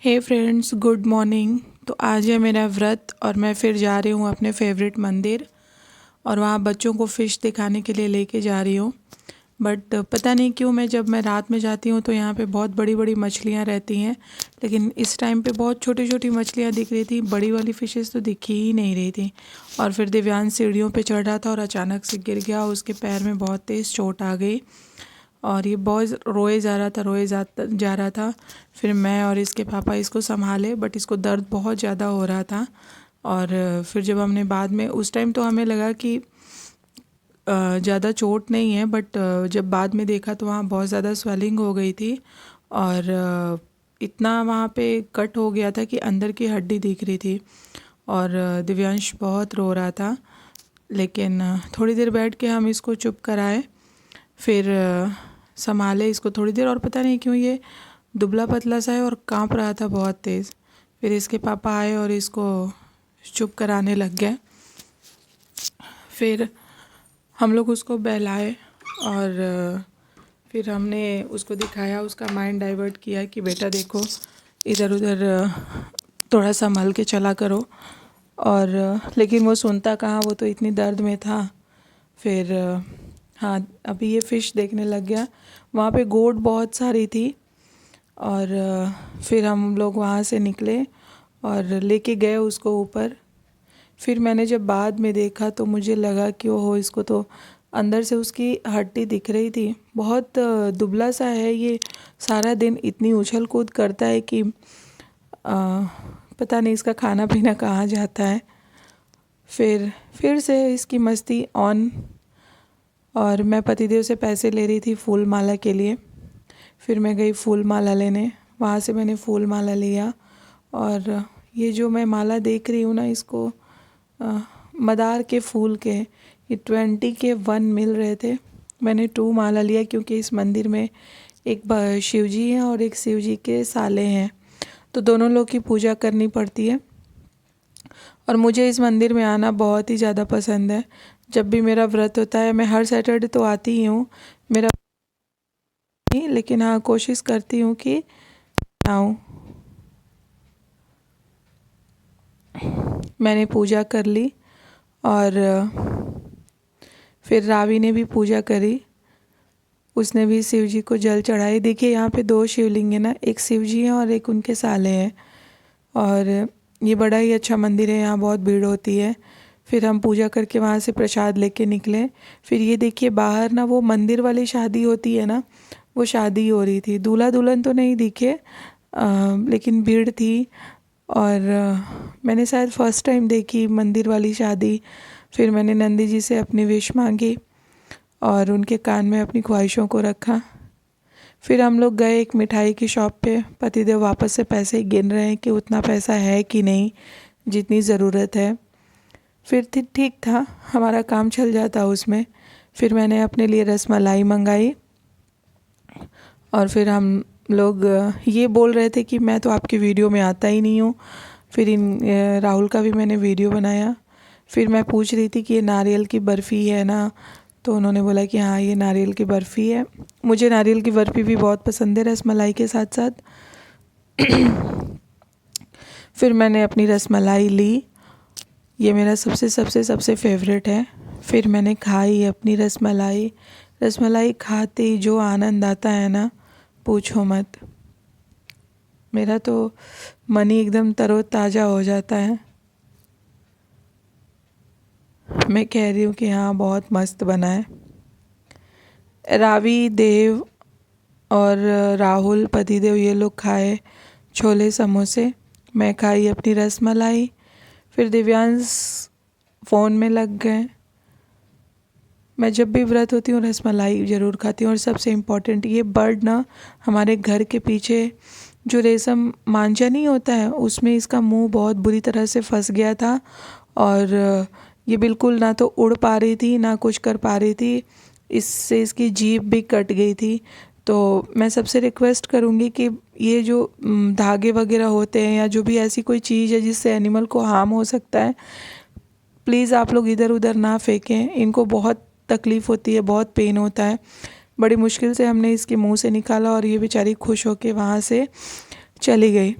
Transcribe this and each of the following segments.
हे friends, good morning. तो आज है मेरा व्रत और मैं फिर जा रही हूँ अपने फेवरेट मंदिर और वहाँ बच्चों को फ़िश दिखाने के लिए लेके जा रही हूँ। बट पता नहीं क्यों जब मैं रात में जाती हूँ तो यहाँ पे बहुत बड़ी बड़ी मछलियाँ रहती हैं, लेकिन इस टाइम पे बहुत छोटी छोटी मछलियाँ दिख रही थी, बड़ी वाली फ़िशेस तो दिख ही नहीं रही थी। और फिर दिव्यांश सीढ़ियों पे चढ़ रहा था और अचानक से गिर गया, उसके पैर में बहुत तेज़ चोट आ गई और ये बहुत रोए जा रहा था, जा रहा था। फिर मैं और इसके पापा इसको संभाले, बट इसको दर्द बहुत ज़्यादा हो रहा था। और फिर जब हमने बाद में, उस टाइम तो हमें लगा कि ज़्यादा चोट नहीं है, बट जब बाद में देखा तो वहाँ बहुत ज़्यादा स्वेलिंग हो गई थी और इतना वहाँ पे कट हो गया था कि अंदर की हड्डी दिख रही थी। और दिव्यांश बहुत रो रहा था, लेकिन थोड़ी देर बैठ के हम इसको चुप कराए, फिर संभाले इसको थोड़ी देर। और पता नहीं क्यों ये दुबला पतला सा है और कांप रहा था बहुत तेज़। फिर इसके पापा आए और इसको चुप कराने लग गए। फिर हम लोग उसको बहलाए और फिर हमने उसको दिखाया, उसका माइंड डाइवर्ट किया कि बेटा देखो, इधर उधर थोड़ा संभल के चला करो। और लेकिन वो सुनता कहाँ, वो तो इतनी दर्द में था। फिर हाँ, अभी ये फ़िश देखने लग गया। वहाँ पे गोट बहुत सारी थी और फिर हम लोग वहाँ से निकले और लेके गए उसको ऊपर। फिर मैंने जब बाद में देखा तो मुझे लगा कि ओहो, इसको तो अंदर से उसकी हड्डी दिख रही थी। बहुत दुबला सा है ये, सारा दिन इतनी उछल कूद करता है कि पता नहीं इसका खाना पीना कहाँ जाता है। फिर से इसकी मस्ती ऑन। और मैं पतिदेव से पैसे ले रही थी फूल माला के लिए। फिर मैं गई फूल माला लेने, वहाँ से मैंने फूल माला लिया। और ये जो मैं माला देख रही हूँ ना, इसको मदार के फूल के, ये 20 के 1 मिल रहे थे। मैंने 2 माला लिया क्योंकि इस मंदिर में एक शिव जी हैं और एक शिव जी के साले हैं, तो दोनों लोग की पूजा करनी पड़ती है। और मुझे इस मंदिर में आना बहुत ही ज़्यादा पसंद है। जब भी मेरा व्रत होता है, मैं हर सैटरडे तो आती ही हूँ, मेरा नहीं, लेकिन हाँ कोशिश करती हूँ कि आऊँ। मैंने पूजा कर ली और फिर रावी ने भी पूजा करी, उसने भी शिव जी को जल चढ़ाई। देखिए यहाँ पे 2 शिवलिंग है ना, एक शिव जी हैं और एक उनके साले हैं। और ये बड़ा ही अच्छा मंदिर है, यहाँ बहुत भीड़ होती है। फिर हम पूजा करके वहाँ से प्रसाद लेके निकले। फिर ये देखिए बाहर ना, वो मंदिर वाली शादी होती है ना, वो शादी हो रही थी। दूल्हा दुल्हन तो नहीं दिखे, लेकिन भीड़ थी। और मैंने शायद फर्स्ट टाइम देखी मंदिर वाली शादी। फिर मैंने नंदी जी से अपनी विश मांगी और उनके कान में अपनी ख्वाहिशों को रखा। फिर हम लोग गए एक मिठाई की शॉप पे। पतिदेव वापस से पैसे गिन रहे हैं कि उतना पैसा है कि नहीं जितनी ज़रूरत है। फिर ठीक था, हमारा काम चल जाता उसमें। फिर मैंने अपने लिए रसमलाई मंगाई और फिर हम लोग ये बोल रहे थे कि मैं तो आपकी वीडियो में आता ही नहीं हूँ। फिर राहुल का भी मैंने वीडियो बनाया। फिर मैं पूछ रही थी कि ये नारियल की बर्फ़ी है ना, तो उन्होंने बोला कि हाँ ये नारियल की बर्फ़ी है। मुझे नारियल की बर्फ़ी भी बहुत पसंद है रसमलाई के साथ साथ। फिर मैंने अपनी रसमलाई ली, ये मेरा सबसे फेवरेट है। फिर मैंने खाई अपनी रसमलाई। रसमलाई खाते ही जो आनंद आता है ना, पूछो मत। मेरा तो मन ही एकदम तरोताज़ा हो जाता है। मैं कह रही हूँ कि हाँ बहुत मस्त बना है। रावी, देव और राहुल पतिदेव ये लोग खाए छोले समोसे, मैं खाई अपनी रसमलाई। फिर दिव्यांश फ़ोन में लग गए। मैं जब भी व्रत होती हूँ रसमलाई ज़रूर खाती हूँ। और सबसे इम्पॉर्टेंट, ये बर्ड ना हमारे घर के पीछे जो रेशम मांझा नहीं होता है, उसमें इसका मुंह बहुत बुरी तरह से फंस गया था और ये बिल्कुल ना तो उड़ पा रही थी ना कुछ कर पा रही थी। इससे इसकी जीभ भी कट गई थी। तो मैं सबसे रिक्वेस्ट करूँगी कि ये जो धागे वगैरह होते हैं या जो भी ऐसी कोई चीज़ है जिससे एनिमल को हार्म हो सकता है, प्लीज़ आप लोग इधर उधर ना फेंकें। इनको बहुत तकलीफ़ होती है, बहुत पेन होता है। बड़ी मुश्किल से हमने इसके मुंह से निकाला और ये बेचारी खुश होके वहाँ से चली गई।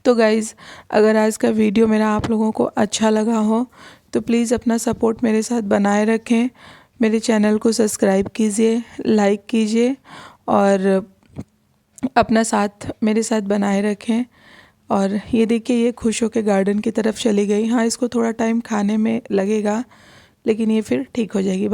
तो गाइज़, अगर आज का वीडियो मेरा आप लोगों को अच्छा लगा हो तो प्लीज़ अपना सपोर्ट मेरे साथ बनाए रखें। मेरे चैनल को सब्सक्राइब कीजिए, लाइक कीजिए और अपना साथ मेरे साथ बनाए रखें। और ये देखिए, ये खुश होकर गार्डन की तरफ चली गई। हाँ, इसको थोड़ा टाइम खाने में लगेगा, लेकिन ये फिर ठीक हो जाएगी।